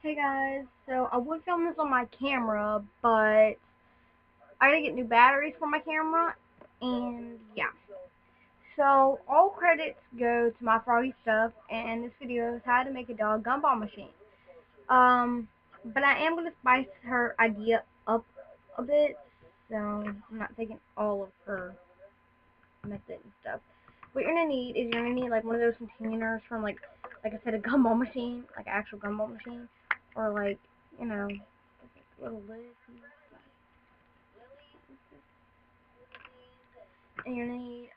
Hey guys, so I would film this on my camera, but I gotta get new batteries for my camera, and yeah. So all credits go to my froggy stuff, and this video is how to make a dog gumball machine. But I am gonna spice her idea up a bit, so I'm not taking all of her method and stuff. What you're gonna need is like one of those containers from like I said, a gumball machine, like an actual gumball machine, or like little lid. And you're gonna need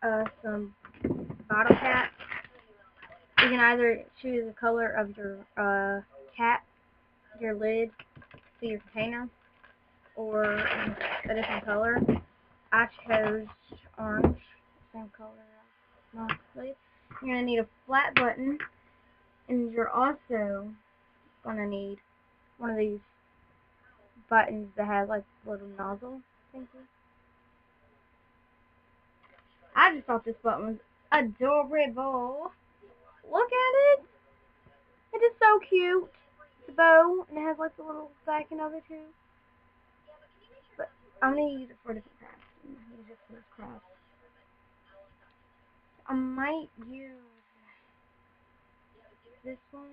some bottle caps. You can either choose the color of your cap, your lid to your container, or a different color. I chose orange, same color as my lid. You're gonna need a flat button, and you're also gonna need one of these buttons that has like little nozzle things. I just thought this button was adorable. Look at it. It is so cute. It's a bow, and it has like the little backing of it too. But I'm gonna use it for different crafts. I'm gonna use it for this craft. I might use this one.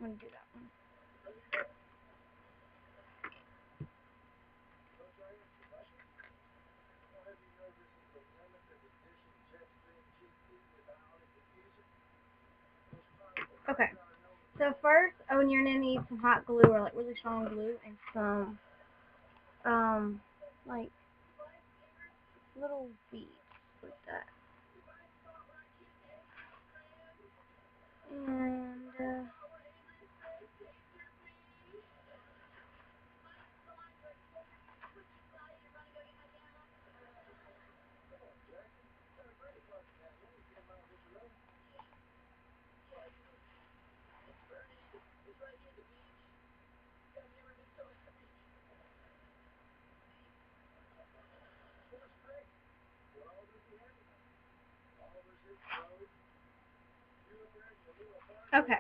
I'm gonna do that one. Okay. So first, you're gonna need some hot glue or like really strong glue and some like little beads like that. And okay.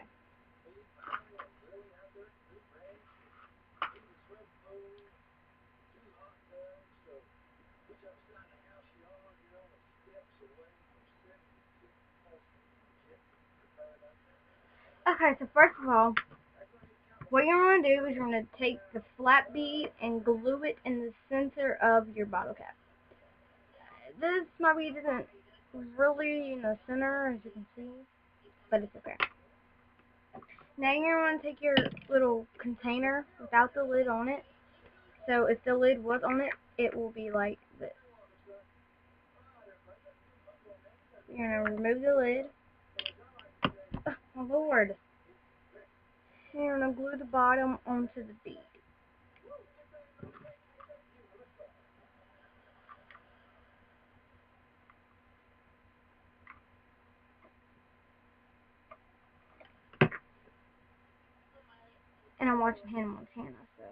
Okay, so first of all, what you're going to do is you're going to take the flat bead and glue it in the center of your bottle cap. This, my bead isn't really in the center, as you can see, but it's okay. Now you're going to take your little container without the lid on it. So if the lid was on it, it will be like this. You're going to remove the lid. Oh, my lord. You're going to glue the bottom onto the bead. And I'm watching Hannah Montana, so...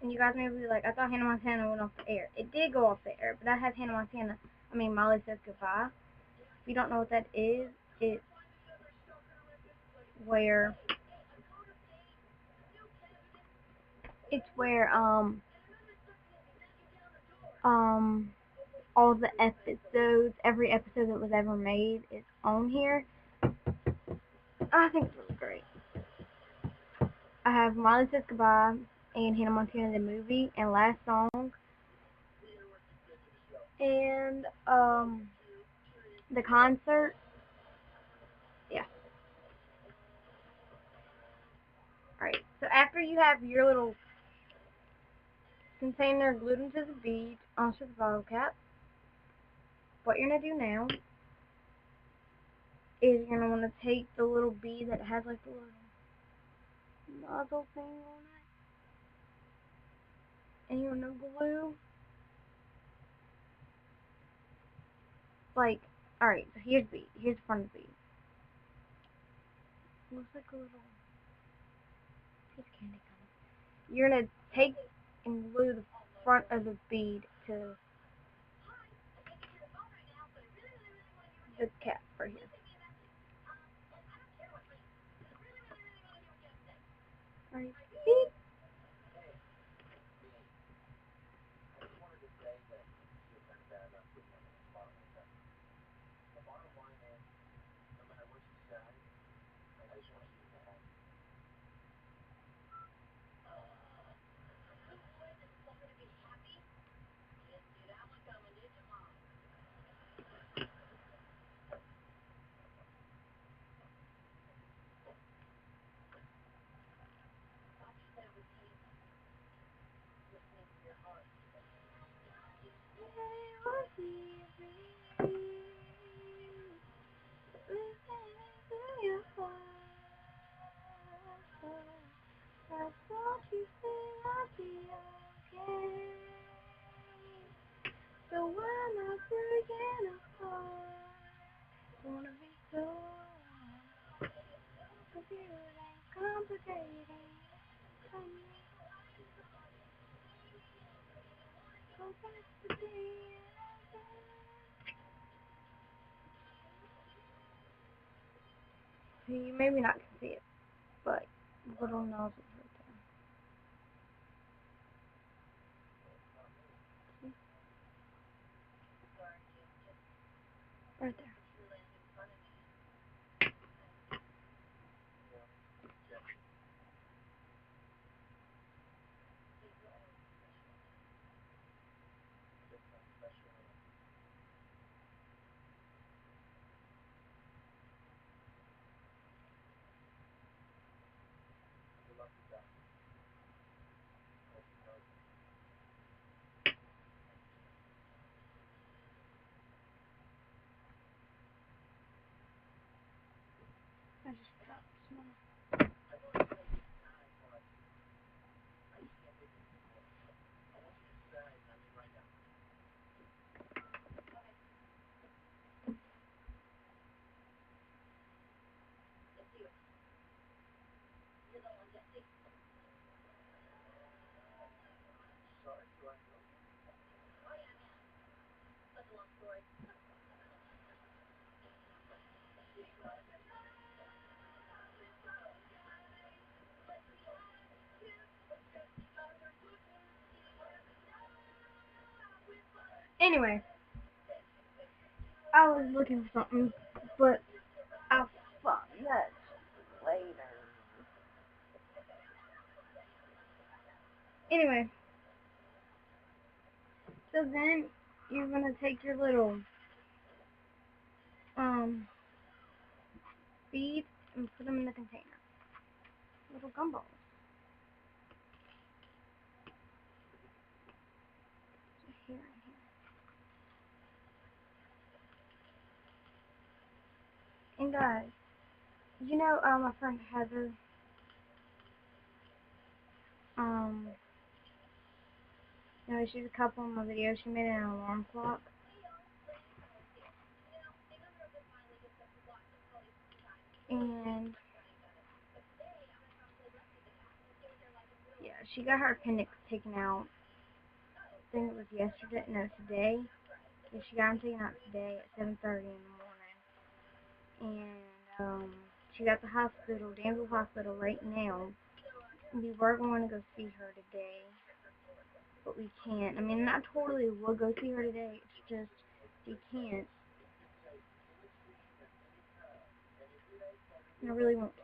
And you guys may be like, I thought Hannah Montana went off the air. It did go off the air, but I have Molly Says Goodbye. If you don't know what that is, it's where all the episodes, every episode that was ever made is on here. I think it's really great. I have Molly Says Goodbye and Hannah Montana the movie and Last Song and the concert. Yeah. Alright. So after you have your little container glued into the bead onto the bottle cap, what you're gonna do now is you're gonna want to take the little bead that has like the little nozzle thing on it, and you're gonna glue like, alright, so here's the bead. Here's the front of the bead. Looks like a little piece of candy kind of. You're gonna take and glue the front of the bead to the cap right here. Alright, beep. So when I'm breaking apart, wanna be so confusing, complicating, complexity. You maybe not can see it, but little nozzles right there. Right there. I just dropped some. Anyway, I was looking for something, but I'll find that later. Anyway, so then you're gonna take your little beads and put them in the container. Little gumballs. Here and here. And guys, you know, my friend Heather, you know, she's a couple in my video. She made an alarm clock. And yeah, she got her appendix taken out. I think it was yesterday, no, today. Yeah, she got them taken out today at 7:30 in the morning. And she got the hospital, Danville Hospital, right now. We were going to go see her today, but we can't. I mean, not totally we'll go see her today. It's just we can't. And I really want to.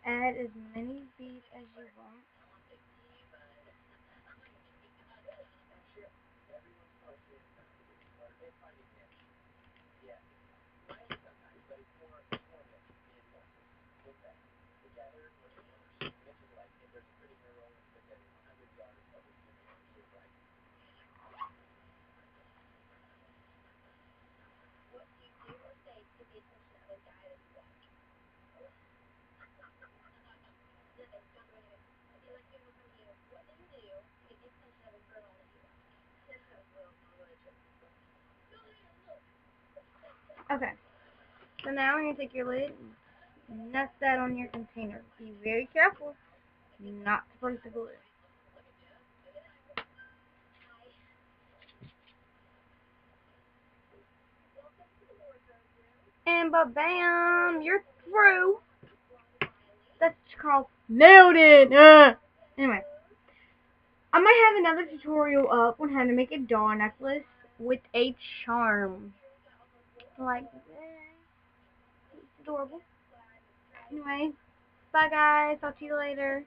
Add as many beads as you want. Okay, so now you're going to take your lid and nest that on your container. Be very careful not to break the glue. And ba-bam, you're through. That's called nailed it. Anyway, I might have another tutorial up on how to make a doll necklace with a charm. Like this. It's adorable. Anyway, bye guys. Talk to you later.